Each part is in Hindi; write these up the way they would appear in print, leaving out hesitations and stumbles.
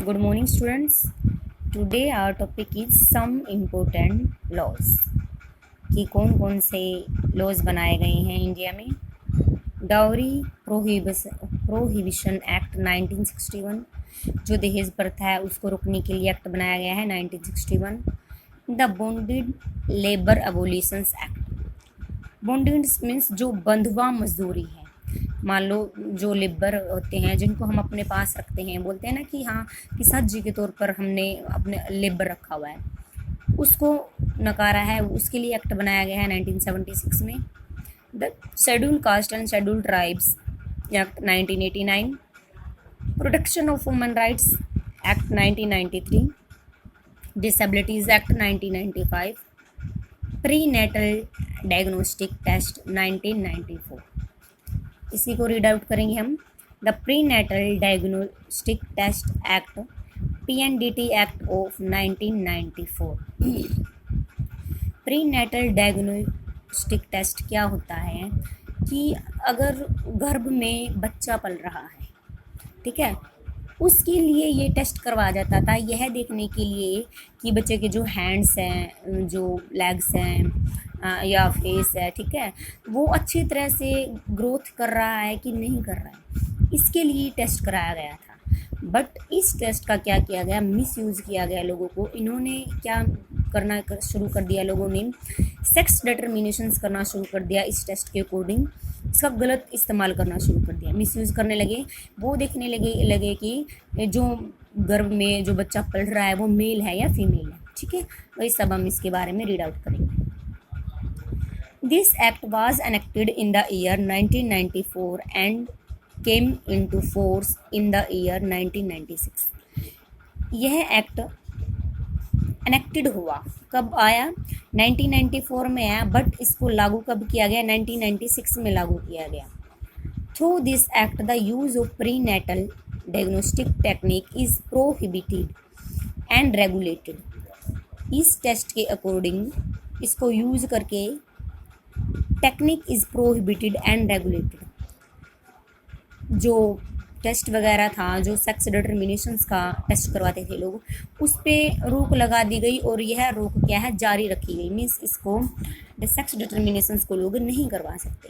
Good morning, students. Today our topic is some important laws. कि कौन कौन से लॉज बनाए गए हैं इंडिया में। डाउरी प्रोहिबिशन एक्ट 1961, जो दहेज प्रथा है उसको रोकने के लिए एक्ट बनाया गया है 1961। The bonded labour abolitions act. Bonded means जो बंधुआ मजदूरी है। मान लो जो लेबर होते हैं जिनको हम अपने पास रखते हैं, बोलते हैं ना कि हाँ कि सज्जी के तौर पर हमने अपने लेबर रखा हुआ है, उसको नकारा है। उसके लिए एक्ट बनाया गया है 1976 में। The schedule caste and schedule tribes act 1989, protection of women rights act 1993, disabilities act 1995, pre natal diagnostic test 1994। इसी को रीड आउट करेंगे हम। The pre natal diagnostic test act PNDT act of 1994। Pre natal diagnostic test क्या होता है कि अगर गर्भ में बच्चा पल रहा है, ठीक है, उसके लिए ये टेस्ट करवाया जाता था, यह देखने के लिए कि बच्चे के जो हैंड्स हैं, जो लेग्स हैं या फेस है, ठीक है, वो अच्छी तरह से ग्रोथ कर रहा है कि नहीं कर रहा है, इसके लिए टेस्ट कराया गया था। बट इस टेस्ट का क्या किया गया, मिसयूज़ किया गया लोगों को। इन्होंने क्या करना शुरू कर दिया, लोगों ने सेक्स डिटर्मिनेशंस करना शुरू कर दिया इस टेस्ट के अकॉर्डिंग। इसका गलत इस्तेमाल करना शुरू कर दिया, मिसयूज़ करने लगे। वो देखने लगे कि जो गर्भ में जो बच्चा पल रहा है वो मेल है या फीमेल है, ठीक है। वही सब हम इसके बारे में रीड आउट करेंगे। This act was enacted in the year 1994 and came into force in the year 1996। यह एक्ट एनेक्टेड हुआ, कब आया, 1994 में आया, बट इसको लागू कब किया गया, 1996 में लागू किया गया। Through this act the use of pre natal diagnostic technique is prohibited and regulated. इस टेस्ट के अकॉर्डिंग इसको यूज करके technique is prohibited and regulated. जो टेस्ट वगैरह था, जो सेक्स डिटर्मिनेशंस का टेस्ट करवाते थे लोग, उस पर रोक लगा दी गई और यह रोक क्या है, जारी रखी गई। मीन्स इसको सेक्स डिटर्मिनेशंस को लोग नहीं करवा सकते।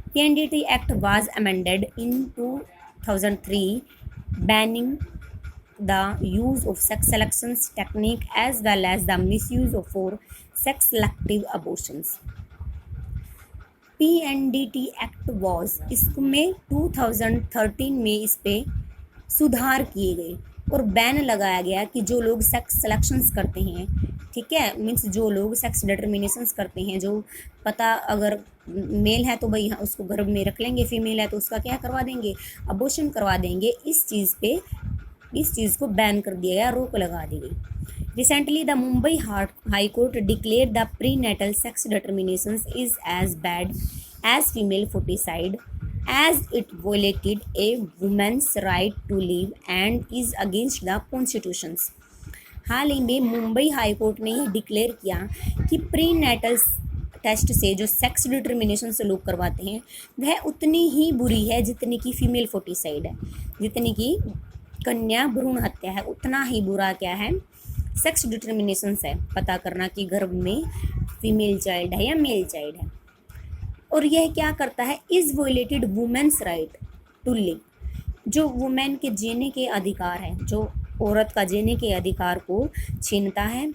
PNDT act was amended in 2003 banning the use of sex selections technique as well as the misuse of for sex selective abortions. PNDT act was, इसमें 2013 में इस पे सुधार किए गए और बैन लगाया गया कि जो लोग सेक्स सिलेक्शंस करते हैं, ठीक है, मीन्स जो लोग सेक्स डिटर्मिनेशंस करते हैं, जो पता अगर मेल है तो भाई यहाँ उसको गर्भ में रख लेंगे, फीमेल है तो उसका क्या करवा देंगे, अबॉर्शन करवा देंगे। इस चीज़ को बैन कर दिया गया, रोक लगा दी गई। Recently, the Mumbai High Court declared the prenatal sex determinations is as bad as female foeticide, as it violated a woman's right to live and is against the constitutions. हाल ही में मुंबई हाई कोर्ट ने यह डिक्लेयर किया कि प्री नेटल टेस्ट से जो सेक्स डिटर्मिनेशन से लोग करवाते हैं वह उतनी ही बुरी है जितनी की फीमेल फोटिसाइड है, जितनी की कन्या भ्रूण हत्या है, उतना ही बुरा क्या है, सेक्स डिटर्मिनेशन है, पता करना कि गर्भ में फीमेल चाइल्ड है या मेल चाइल्ड है। और यह क्या करता है, is violated women's right to live, जो वुमेन के जीने के अधिकार है, जो औरत का जीने के अधिकार को छीनता है।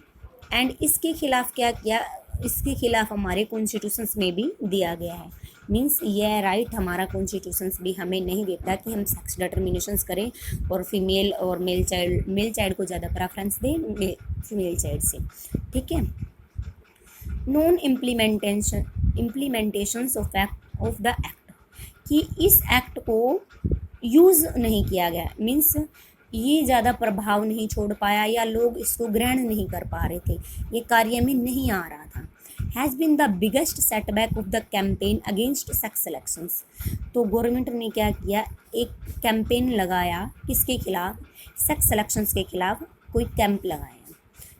एंड इसके खिलाफ क्या किया, इसके खिलाफ हमारे कॉन्स्टिट्यूशंस में भी दिया गया है। मीन्स यह राइट हमारा कॉन्स्टिट्यूशंस भी हमें नहीं देता कि हम सेक्स डिटर्मिनेशंस करें और फीमेल और मेल चाइल्ड को ज़्यादा प्रेफरेंस दें फीमेल चाइल्ड से, ठीक है। Non implementations of the act, कि इस एक्ट को यूज़ नहीं किया गया, मीन्स ये ज़्यादा प्रभाव नहीं छोड़ पाया या लोग इसको ग्रहण नहीं कर पा रहे थे, ये कार्य में नहीं आ रहा था। Has been the biggest setback of the campaign against sex selections. तो गवर्नमेंट ने क्या किया, एक कैंपेन लगाया, किसके खिलाफ, सेक्स सिलेक्शंस के खिलाफ कोई कैंप लगाया।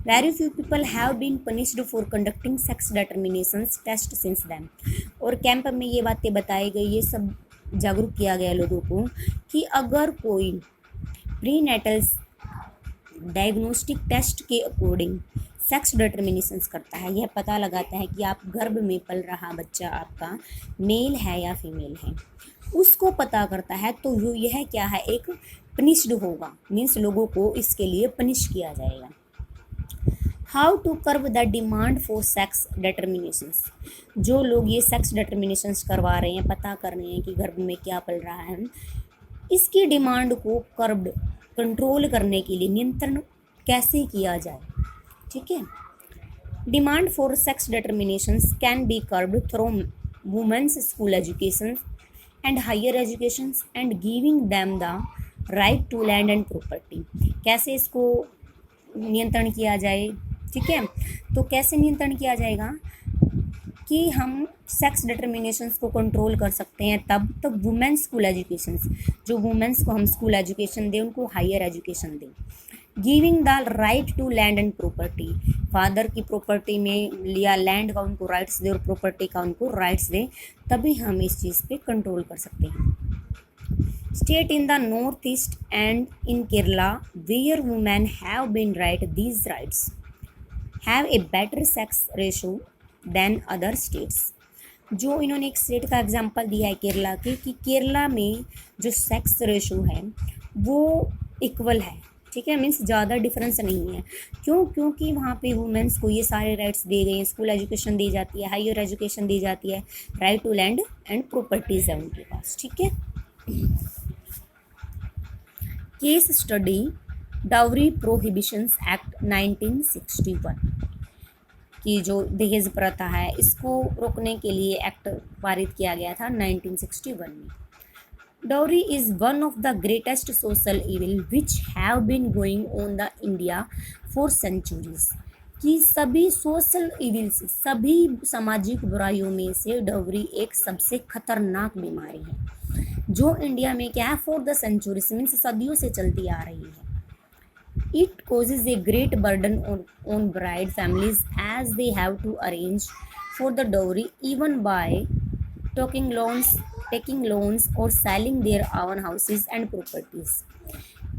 Very few people have been punished for conducting sex determinations test since then. और कैंप में ये बातें बताई गई, ये सब जागरूक किया गया लोगों को कि अगर कोई प्री नेटल डायग्नोस्टिक टेस्ट के अकॉर्डिंग सेक्स डिटर्मिनेशंस करता है। यह पता लगाता है कि आप गर्भ में पल रहा बच्चा आपका मेल है या फीमेल है, उसको पता करता है। तो यह क्या है, एक पनिश्ड होगा, मीन्स लोगों को इसके लिए पनिश किया जाएगा। How to curve the demand for sex determinations, जो लोग ये सेक्स डिटर्मिनेशंस करवा रहे हैं, पता कर रहे हैं कि गर्भ में क्या पल रहा है, इसकी डिमांड को कर्ब्ड, कंट्रोल करने के लिए नियंत्रण कैसे किया जाए। ठीक है, demand for sex determinations can be curbed through women's school education and higher education and giving them the right to land and property. कैसे इसको नियंत्रण किया जाए, ठीक है, तो कैसे नियंत्रण किया जाएगा कि हम सेक्स डिटर्मिनेशंस को कंट्रोल कर सकते हैं तब वुमेन्स स्कूल एजुकेशन, जो वुमेन्स को हम स्कूल एजुकेशन दें, उनको हायर एजुकेशन दें। Giving the right to land and property, father की प्रॉपर्टी में लिया लैंड का उनको राइट्स दे और प्रॉपर्टी का उनको राइट्स दे, तभी हम इस चीज़ पे कंट्रोल कर सकते हैं। State in the north east and in Kerala where women have been right these rights have a better sex ratio than other states. जो इन्होंने एक स्टेट का एग्जांपल दिया है केरला के, कि केरला में जो सेक्स रेशो है वो इक्वल है, ठीक है, मीन्स ज़्यादा डिफरेंस नहीं है। क्यों? क्योंकि वहाँ पे वुमेन्स को ये सारे राइट्स दिए गए हैं, स्कूल एजुकेशन दी जाती है, हायर एजुकेशन दी जाती है, right to land and properties है उनके पास। ठीक है, case study dowry prohibitions act 1961 की जो दहेज प्रथा है, इसको रोकने के लिए एक्ट पारित किया गया था 1961 में। Dowry is one of the greatest social evil which have been going on the India for centuries। कि सभी सोशल इविल्स, सभी सामाजिक बुराइयों में से डाउरी एक सबसे खतरनाक बीमारी है, जो इंडिया में क्या है, फॉर द सेंचुरीज, मीन्स सदियों से चलती आ रही है। It causes a great burden on bride families as they have to arrange for the dowry even by taking loans or selling their own houses and properties।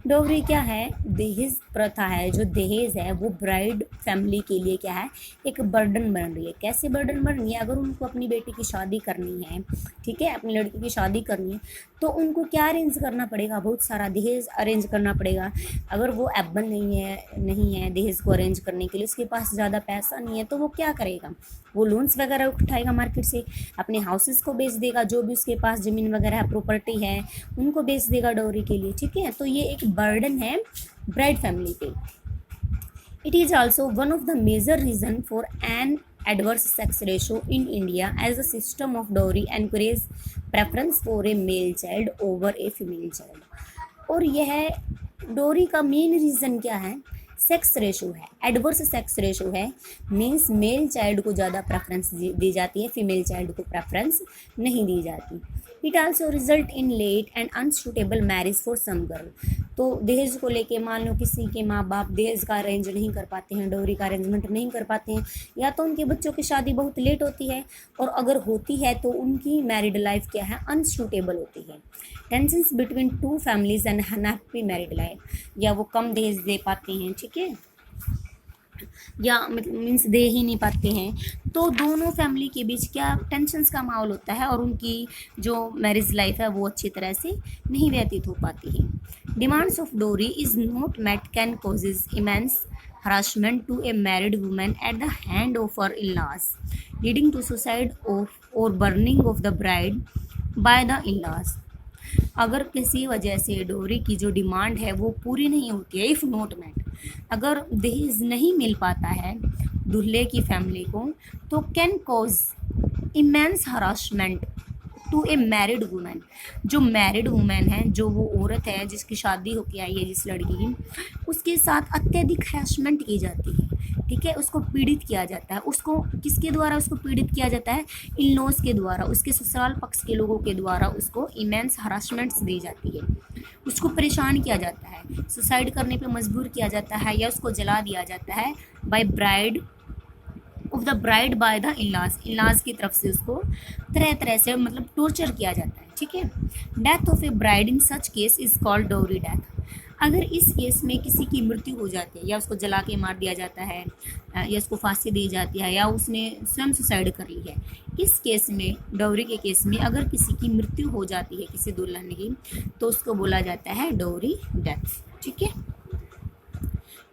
Dogri क्या है, दहेज प्रथा है, जो दहेज है वो ब्राइड फैमिली के लिए क्या है, एक बर्डन बन रही है। कैसे बर्डन बन रही है? अगर उनको अपनी बेटी की शादी करनी है, ठीक है, अपनी लड़की की शादी करनी है, तो उनको क्या अरेंज करना पड़ेगा, बहुत सारा दहेज अरेंज करना पड़ेगा। अगर वो एबल नहीं है दहेज को अरेंज करने के लिए, उसके पास ज़्यादा पैसा नहीं है, तो वो क्या करेगा, वो लोन्स वगैरह उठाएगा मार्केट से, अपने हाउसेस को बेच देगा, जो भी उसके पास ज़मीन वगैरह है, प्रॉपर्टी है, उनको बेच देगा डोरी के लिए। ठीक है, तो ये एक बर्डन है ब्राइड फैमिली पे। It is also one of the major reason for an adverse sex ratio in India as a system of dowry encourage preference for a male child over a female child. और यह डोरी का मेन रीज़न क्या है, सेक्स रेशो है, एडवर्स सेक्स रेशो है, मीन्स मेल चाइल्ड को ज़्यादा प्रेफरेंस दी जाती है, फीमेल चाइल्ड को प्रेफरेंस नहीं दी जाती। It also result in late and unsuitable marriage for some girl. तो दहेज को लेके मान लो किसी के माँ बाप दहेज का अरेंज नहीं कर पाते हैं, डोरी का अरेंजमेंट नहीं कर पाते हैं, या तो उनके बच्चों की शादी बहुत लेट होती है, और अगर होती है तो उनकी मैरिड लाइफ क्या है, अनसूटेबल होती है। Tensions between two families and unhappy married life, या वो कम दहेज दे पाते हैं, ठीक है, या मीन्स दे ही नहीं पाते हैं, तो दोनों फैमिली के बीच क्या टेंशन्स का माहौल होता है, और उनकी जो मैरिज लाइफ है वो अच्छी तरह से नहीं व्यतीत हो पाती है। Demands of dowry is not met can causes immense harassment to a married women at the hand of her in-laws, leading to suicide of और burning of the bride by the in-laws. अगर किसी वजह से डोरी की जो डिमांड है वो पूरी नहीं होती है, इफ़ नॉट मेट, अगर दहेज नहीं मिल पाता है दूल्हे की फैमिली को, तो can cause immense harassment to a married women. जो मैरिड वुमेन है, जो वो औरत है जिसकी शादी होके आई है, जिस लड़की की, उसके साथ अत्यधिक हरासमेंट की जाती है, ठीक है, उसको पीड़ित किया जाता है। उसको किसके द्वारा उसको पीड़ित किया जाता है, इन लॉज के द्वारा, उसके ससुराल पक्ष के लोगों के द्वारा उसको इमेंस हरासमेंट्स दी जाती है, उसको परेशान किया जाता है, सुसाइड करने पे मजबूर किया जाता है, या उसको जला दिया जाता है बाय बाय द इन-लॉज की तरफ से उसको तरह तरह से मतलब टॉर्चर किया जाता है। ठीक है, death of A bride in such case is called डोरी डेथ। अगर इस केस में किसी की मृत्यु हो जाती है, या उसको जला के मार दिया जाता है, या उसको फांसी दी जाती है, या उसने स्वयं सुसाइड कर ली है, इस केस में, डाउरी के केस में, अगर किसी की मृत्यु हो जाती है किसी दुल्हन की, तो उसको बोला जाता है डाउरी डेथ। ठीक है।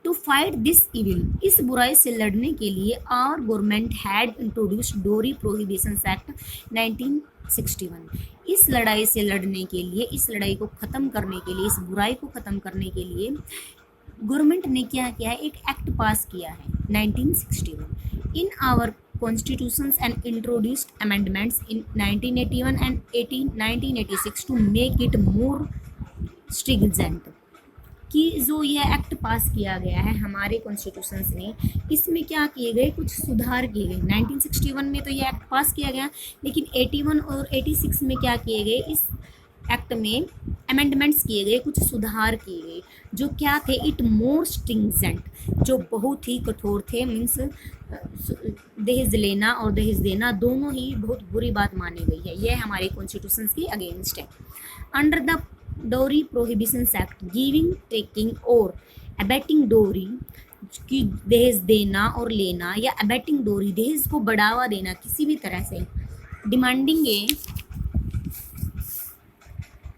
टू फाइट दिस इविल, इस बुराई से लड़ने के लिए आवर गवर्नमेंट हैड इंट्रोड्यूस्ड डोरी प्रोहिबिशन एक्ट 1961। इस लड़ाई से लड़ने के लिए, इस लड़ाई को ख़त्म करने के लिए, इस बुराई को ख़त्म करने के लिए गवर्नमेंट ने क्या किया है, एक एक्ट पास किया है 1961 in our constitutions and introduced amendments in 1981 and 1986 to make it more stringent। कि जो यह एक्ट पास किया गया है हमारे कॉन्स्टिट्यूशंस ने, इसमें क्या किए गए, कुछ सुधार किए गए। 1961 में तो यह एक्ट पास किया गया, लेकिन 81 और 86 में क्या किए गए, इस एक्ट में अमेंडमेंट्स किए गए, कुछ सुधार किए गए, जो क्या थे, इट मोर स्ट्रिंजेंट, जो बहुत ही कठोर थे। मीन्स दहेज लेना और दहेज देना दोनों ही बहुत बुरी बात मानी गई है, यह हमारे कॉन्स्टिट्यूशंस के अगेंस्ट है। अंडर द डोरी प्रोहिबिशन एक्ट, गिविंग, टेकिंग और अबेटिंग डोरी, की दहेज देना और लेना, या अबेटिंग डोरी, दहेज को बढ़ावा देना किसी भी तरह से, डिमांडिंग ए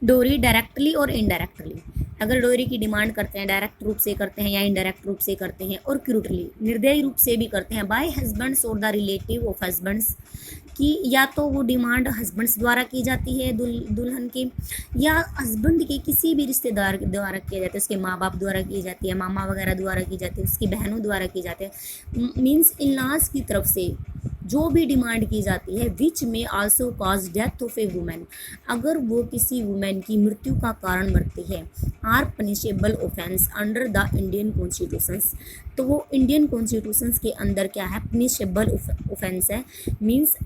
डोरी डायरेक्टली और इनडायरेक्टली, अगर डोरी की डिमांड करते हैं, डायरेक्ट रूप से करते हैं या इनडायरेक्ट रूप से करते हैं, और क्रूटली, निर्दयी रूप से भी करते हैं, बाय हस्बैंड्स और द रिलेटिव ऑफ हस्बैंड्स, कि या तो वो डिमांड हस्बैंड्स द्वारा की जाती है दुल्हन के, या हस्बैंड के किसी भी रिश्तेदार द्वारा किया जाता है, उसके माँ बाप द्वारा की जाती है, मामा वगैरह द्वारा की जाती है, उसकी बहनों द्वारा की जाती है, मीन्स इन लॉज की तरफ से जो भी डिमांड की जाती है, विच में also cause death of A women, अगर वो किसी वुमेन की मृत्यु का कारण बनती है, are punishable offence under the Indian constitutions, तो वो इंडियन कॉन्स्टिट्यूशंस के अंदर क्या है, पनिशेबल ऑफेंस है, मीन्स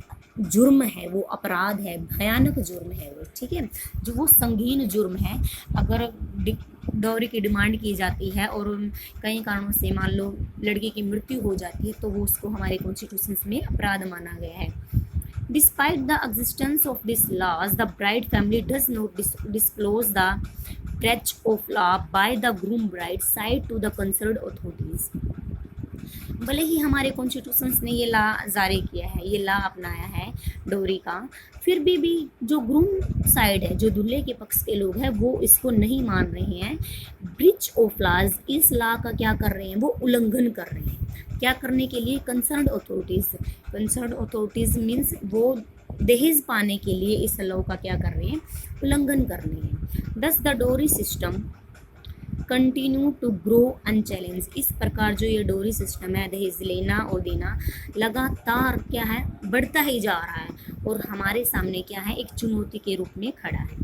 जुर्म है, वो अपराध है, भयानक जुर्म है वो। ठीक है, जो वो संगीन जुर्म है। अगर डॉरी की डिमांड की जाती है और कई कारणों से मान लो लड़की की मृत्यु हो जाती है, तो वो उसको हमारे कॉन्स्टिट्यूशंस में अपराध माना गया है। Despite the existence of this laws, the bride family does not disclose the breach of law by the groom bride side to the concerned authorities। भले ही हमारे कॉन्स्टिट्यूशंस ने ये लॉ जारी किया है, ये लॉ अपनाया है डोरी का, फिर भी जो ग्रूम साइड है, जो दूल्हे के पक्ष के लोग हैं, वो इसको नहीं मान रहे हैं। ब्रीच ऑफ लॉज, इस लॉ का क्या कर रहे हैं, वो उल्लंघन कर रहे हैं। क्या करने के लिए, कंसर्न्ड अथॉरिटीज़ मीन्स वो दहेज पाने के लिए इस लॉ का क्या कर रहे हैं, उल्लंघन कर रहे हैं। Thus the dowry system continue to grow unchallenge, इस प्रकार जो ये डोरी सिस्टम है, दहेज लेना और देना, लगातार क्या है, बढ़ता ही जा रहा है और हमारे सामने क्या है, एक चुनौती के रूप में खड़ा है।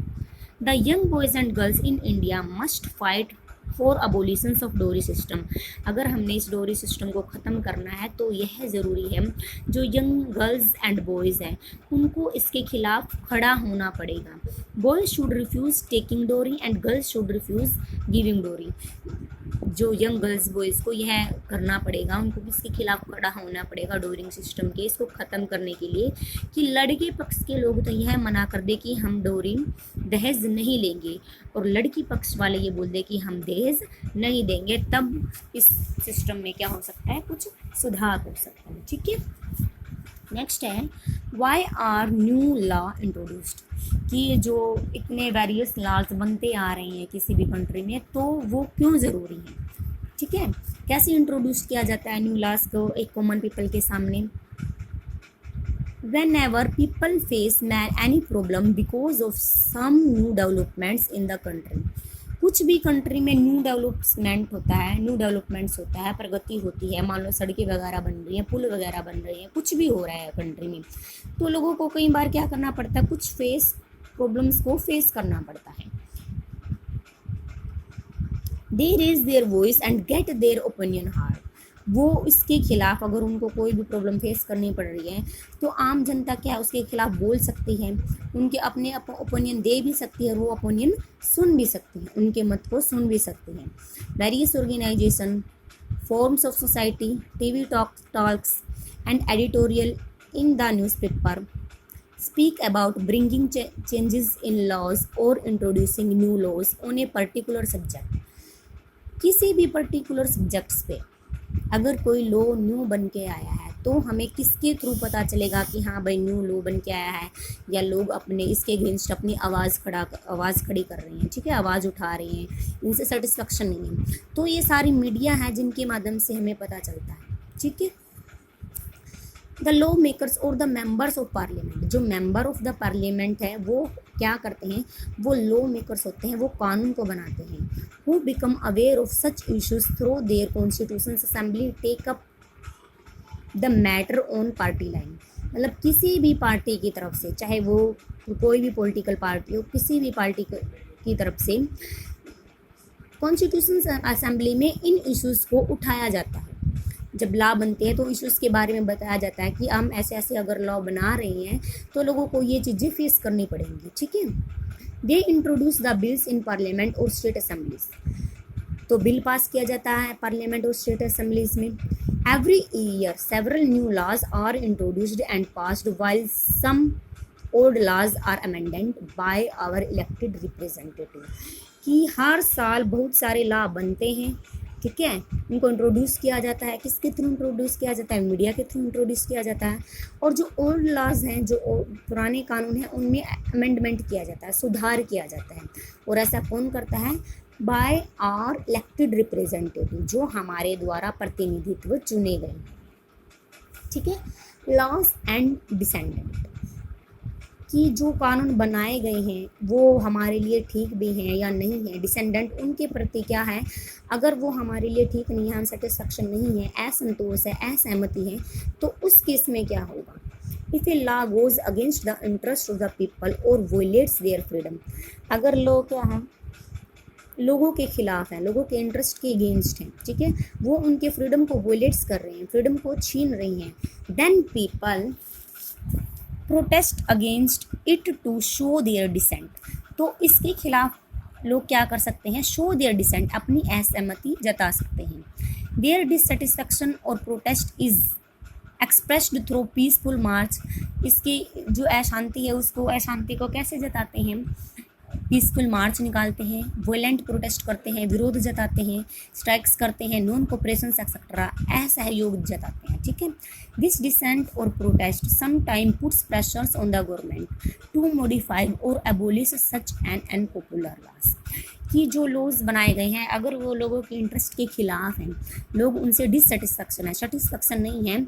The young boys and girls in India must fight for abolitions of dowry system, अगर हमने इस डोरी सिस्टम को ख़त्म करना है तो यह ज़रूरी है, जो यंग गर्ल्स एंड बॉयज़ हैं उनको इसके खिलाफ खड़ा होना पड़ेगा। बॉयज़ शुड रिफ्यूज़ टेकिंग डोरी and girls should refuse giving डोरी, जो यंग गर्ल्स बॉयज़ को यह करना पड़ेगा, उनको इसके खिलाफ खड़ा होना पड़ेगा डोरिंग सिस्टम के, इसको ख़त्म करने के लिए, कि लड़के पक्ष के लोग तो यह मना कर दे कि हम डोरी दहेज नहीं लेंगे, और लड़की पक्ष वाले ये बोल दे कि हम दहेज नहीं देंगे, तब इस सिस्टम में क्या हो सकता है, कुछ सुधार हो सकता है। ठीक है, नेक्स्ट है why are new law introduced, कि जो इतने वेरियस लॉज बनते आ रहे हैं किसी भी कंट्री में, तो वो क्यों ज़रूरी हैं। ठीक है, कैसे इंट्रोड्यूस किया जाता है न्यू लॉज को एक कॉमन पीपल के सामने। whenever people face any problem because of some new developments in the country, कुछ भी कंट्री में न्यू डेवलपमेंट्स होता है, प्रगति होती है, मान लो सड़कें वगैरह बन रही हैं, पुल वगैरह बन रही हैं, कुछ भी हो रहा है कंट्री में, तो लोगों को कई बार क्या करना पड़ता है, कुछ प्रॉब्लम्स को फेस करना पड़ता है। They raise their voice and get their opinion hard, वो इसके खिलाफ, अगर उनको कोई भी प्रॉब्लम फेस करनी पड़ रही है तो आम जनता क्या उसके खिलाफ बोल सकती है, उनके अपने ओपिनियन दे भी सकती है, और वो ओपिनियन सुन भी सकती है, उनके मत को सुन भी सकती है। Various organisation, forms of society, TV talks and editorial in the newspaper speak about bringing changes in laws or introducing new laws on a particular subject, किसी भी पर्टिकुलर सब्जेक्ट्स पे अगर कोई लॉ न्यू बन के आया है तो हमें किसके थ्रू पता चलेगा कि हाँ भाई न्यू लॉ बन के आया है, या लोग अपने इसके अगेंस्ट अपनी आवाज़ खड़ी कर रहे हैं, ठीक है, आवाज़ उठा रहे हैं, इनसे सेटिस्फेक्शन नहीं है। तो ये सारी मीडिया है जिनके माध्यम से हमें पता चलता है, ठीक है। द लॉ मेकर्स और द मेंबर्स ऑफ पार्लियामेंट, जो मेंबर ऑफ द पार्लियामेंट है वो क्या करते हैं, वो लॉ मेकर्स होते हैं, वो कानून को बनाते हैं। Who become aware of such issues through their constitution assembly take up the matter on party line, मतलब किसी भी पार्टी की तरफ से, चाहे वो कोई भी पॉलिटिकल पार्टी हो, किसी भी पार्टी की तरफ से कॉन्स्टिट्यूशन असेंबली में इन इश्यूज़ को उठाया जाता है। जब लॉ बनते हैं तो इश्यूज़ के बारे में बताया जाता है कि हम ऐसे ऐसे अगर लॉ बना रहे हैं तो लोगों को ये चीज़ें फेस करनी पड़ेंगी, ठीक है। They introduce the bills in parliament और स्टेट असेंबलीज, तो बिल पास किया जाता है पार्लियामेंट और स्टेट असेंबलीज में। Every year several new laws are introduced and passed while some old laws are amended by our elected representative, कि हर साल बहुत सारे लॉ बनते हैं, ठीक है, उनको इंट्रोड्यूस किया जाता है। किसके थ्रू इंट्रोड्यूस किया जाता है, मीडिया के थ्रू इंट्रोड्यूस किया जाता है। और जो ओल्ड लॉज हैं, जो पुराने कानून हैं, उनमें अमेंडमेंट किया जाता है, सुधार किया जाता है। और ऐसा कौन करता है, बाय आवर इलेक्टेड रिप्रेजेंटेटिव, जो हमारे द्वारा प्रतिनिधित्व चुने गए हैं, ठीक है। लॉज एंड डिसेंडेंट, कि जो कानून बनाए गए हैं वो हमारे लिए ठीक भी हैं या नहीं है, डिसेंडेंट उनके प्रति क्या है, अगर वो हमारे लिए ठीक नहीं है, हम सेटिस्फेक्शन नहीं है, असंतोष है, असहमति है, तो उस केस में क्या होगा। If a law goes against the interest of the people और वोलेट्स देयर फ्रीडम, अगर लॉ क्या है, लोगों के खिलाफ है, लोगों के इंटरेस्ट के अगेंस्ट हैं, ठीक है, वो उनके फ्रीडम को वोलेट्स कर रहे हैं, फ्रीडम को छीन रही हैं, then people protest against it to show their dissent, तो इसके खिलाफ लोग क्या कर सकते हैं, शो देयर डिसेंट, अपनी असहमति जता सकते हैं। देयर डिससेटिस्फेक्शन और protest is expressed through peaceful march, इसकी जो अशांति है उसको, अशांति को कैसे जताते हैं, पीसफुल मार्च निकालते हैं, वोलेंट प्रोटेस्ट करते हैं, विरोध जताते हैं, स्ट्राइक्स करते हैं, नॉन कोऑपरेशन एक्सेट्रा, असहयोग जताते हैं, ठीक है। दिस डिसेंट और protest some time puts pressures on the government to modify और abolish such an unpopular laws, कि जो लॉज बनाए गए हैं अगर वो लोगों के इंटरेस्ट के खिलाफ हैं, लोग उनसे डिससेटिस्फेक्शन है, सेटिस्फेक्शन नहीं है,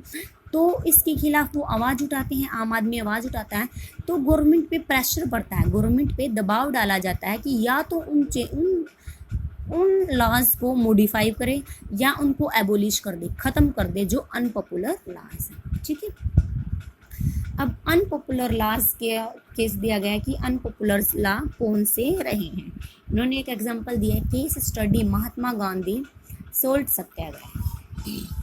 तो इसके खिलाफ वो आवाज़ उठाते हैं, आम आदमी आवाज़ उठाता है, तो गवर्नमेंट पे प्रेशर पड़ता है, गवर्नमेंट पे दबाव डाला जाता है कि या तो उन लॉज को मॉडिफाई करे या उनको एबोलिश कर दे, ख़त्म कर दे जो अनपॉपुलर लॉज हैं, ठीक है। अब अनपॉपुलर लॉज के केस दिया गया है कि अनपॉपुलर लॉ कौन से रहे हैं। उन्होंने एक एग्जांपल दिया है, case study Mahatma Gandhi salt Satyagraha.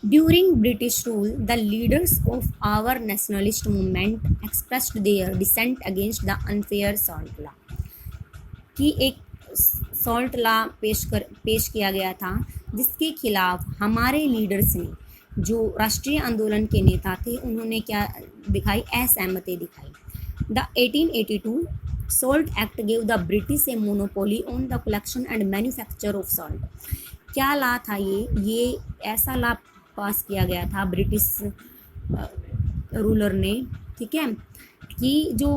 During British rule, the leaders of our nationalist movement expressed their dissent against the unfair salt law, कि एक सॉल्ट लॉ पेश किया गया था जिसके खिलाफ हमारे लीडर्स ने, जो राष्ट्रीय आंदोलन के नेता थे, उन्होंने क्या दिखाई, असहमति दिखाई। The 1882 salt act gave the British a monopoly on the collection and manufacture of salt, क्या लॉ था ये ऐसा लॉ पास किया गया था ब्रिटिश रूलर ने, ठीक है, कि जो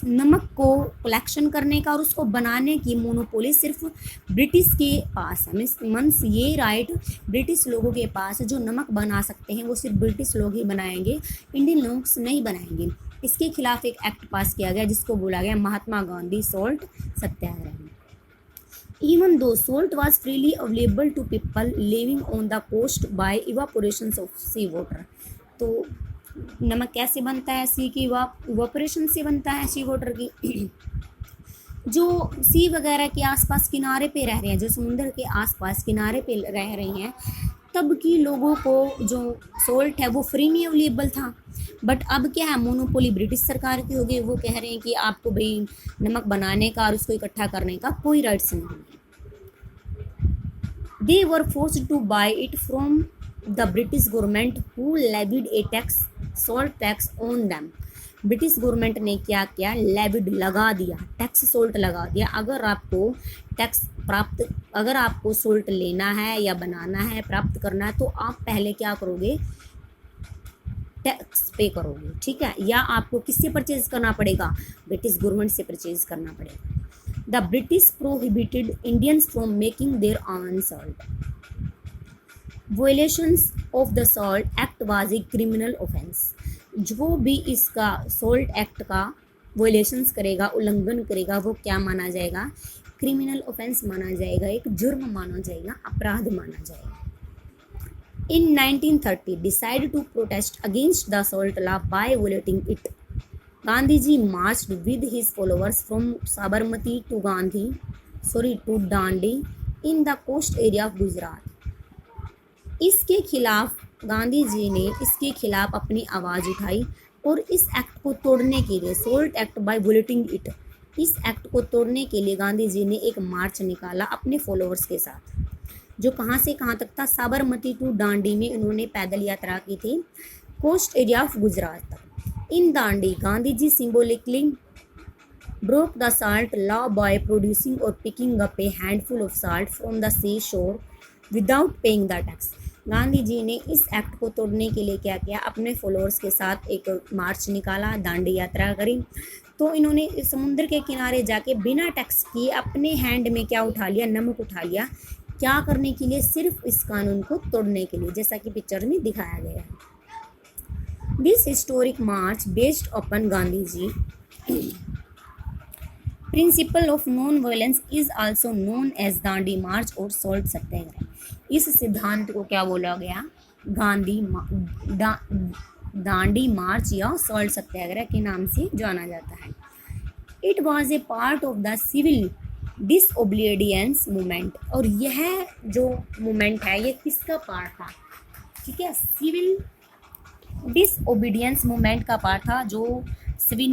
नमक को कलेक्शन करने का और उसको बनाने की मोनोपोली सिर्फ ब्रिटिश के पास है, मीन्स ये राइट ब्रिटिश लोगों के पास है, जो नमक बना सकते हैं वो सिर्फ ब्रिटिश लोग ही बनाएंगे, इंडियन लोग नहीं बनाएंगे। इसके खिलाफ एक एक्ट पास किया गया जिसको बोला गया Mahatma Gandhi salt Satyagraha. Even though salt was freely available to people living on the coast by evaporation of sea water, तो नमक कैसे बनता है, सी की इवापोरेशन से बनता है, सी वाटर की। जो सी वगैरह के आसपास किनारे पे रह रहे हैं, जो समुद्र के आसपास किनारे पे रह रहे हैं, तब की लोगों को जो सोल्ट है वो फ्री में अवेलेबल था। बट अब क्या है, मोनोपोली ब्रिटिश सरकार की हो गई, वो कह रहे हैं कि आपको भाई नमक बनाने का और उसको इकट्ठा करने का कोई राइट्स नहीं है। They were forced to buy it from the British government who levied a tax, salt tax on them. British government ने क्या किया, लेविड लगा दिया, टैक्स सोल्ट लगा दिया। अगर आपको टैक्स प्राप्त, अगर आपको सोल्ट लेना है या बनाना है, प्राप्त करना है, तो आप पहले क्या करोगे, टैक्स पे करोगे, ठीक है। या आपको किससे परचेज करना पड़ेगा, ब्रिटिश गवर्नमेंट से परचेज करना पड़ेगा। The British prohibited Indians from making their on salt. Violations of the salt act was a criminal offence. जो भी इसका सॉल्ट एक्ट का वायलेशंस करेगा, उल्लंघन करेगा, वो क्या माना जाएगा, क्रिमिनल ऑफेंस माना जाएगा, एक जुर्म माना जाएगा, अपराध माना जाएगा। In 1930, decided to protest against the salt law by violating it. Gandhiji marched with his followers from Sabarmati to Dandi in the coast area of Gujarat. इसके खिलाफ गांधी जी ने इसके खिलाफ अपनी आवाज़ उठाई और इस एक्ट को तोड़ने के लिए, सोल्ट एक्ट बाय वोलेटिंग इट, इस एक्ट को तोड़ने के लिए गांधी जी ने एक मार्च निकाला अपने फॉलोअर्स के साथ, जो कहाँ से कहाँ तक था, साबरमती टू दांडी में इन्होंने पैदल यात्रा की थी, कोस्ट एरिया ऑफ गुजरात तक। इन Dandi Gandhi ji symbolically broke the salt law by producing or picking up a handful of salt from the seashore without paying the tax. Gandhi ji ने इस एक्ट को तोड़ने के लिए क्या किया, अपने फॉलोअर्स के साथ एक मार्च निकाला, दांडी यात्रा करी। तो इन्होंने समुद्र के किनारे जाके बिना टैक्स किए अपने हैंड में क्या उठा लिया, नमक उठा लिया। क्या करने के लिए, सिर्फ इस कानून को तोड़ने के लिए, जैसा कि पिक्चर में दिखाया गया है। This historic march based upon Gandhi ji principle of non violence is also known as Dandi march और सॉल्ट सत्याग्रह। इस सिद्धांत को क्या बोला गया, दांडी मार्च या सॉल्ट सत्याग्रह के नाम से जाना जाता है। It was a part of the civil disobedience movement. और यह जो मूवमेंट है ये किसका पार्ट था, ठीक है, सिविल डिसओबीडियंस मूवमेंट का पार्ट था, जो सिविल